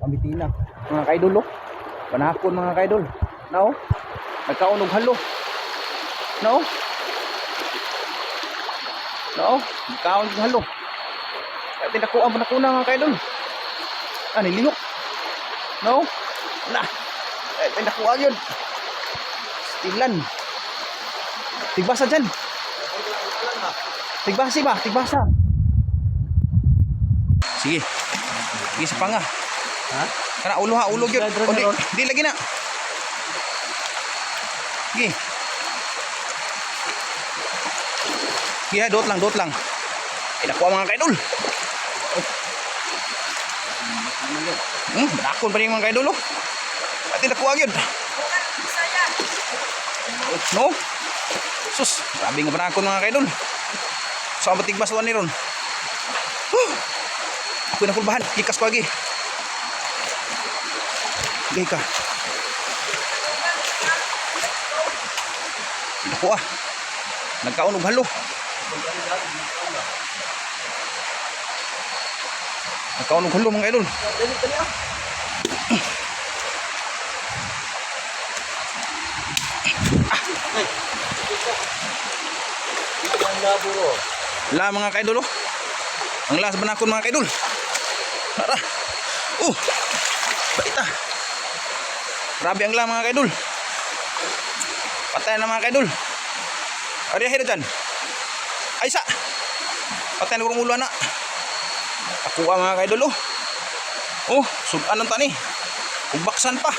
kamitina. Mga kaidol, oh. Panahapon mga kaidol. No? Nagkaunog halo. No? No? Nagkaunog halo. Kaya tinakuan mo na kuna mga kaidol. Nilihok. No? Na. Kaya tinakuan yun. Stilan. Tigbasa dyan. Tigbasi ba? Tigbasa. Sige. Sige sa panga. Ha? Kana ulo ha, ulo gyud. Di lagi na. Sige. Sige ha, dot lang. Inakuha mga kaidol. Dakon pa rin mga kaidol. At inakuha gyud. No? Sus, grabe nga panakon mga kaidol. So ang batigbas ni ron. Ako na kulbahan, kikas ko lagi. Gay ka. Ako nagkaunog halo. Nagkaunog halo mga idol. La mga kaidol. Ang las banakon mga kaidol. Tara. Baita. Grabe ang la mga kaidol. Patay na mga kaidol. Ari hiro dyan. Ay sa. Patay na kurang ulo na. Ako mga kaidol. Sudan ng tani. Ugbaksan pa.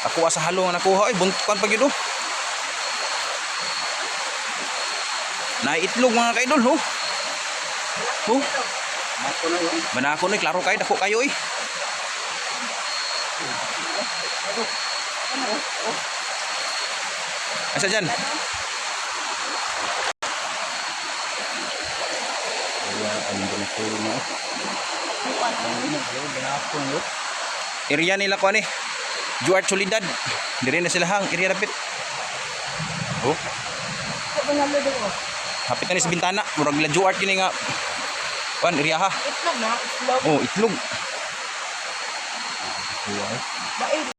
Ako sa halo nga nakuha. Ay buntukan pa yun. Naiitlog mga kaidol. Manako na, klaro kayo, dako kayo Asa dyan? Area nila ko Juart Solidad. Diri na sila hang, area rapit. Hapit na ni sa bintana, murag la Juart yun nga. Kuan area ha. Itlog na, itlog. Itlog.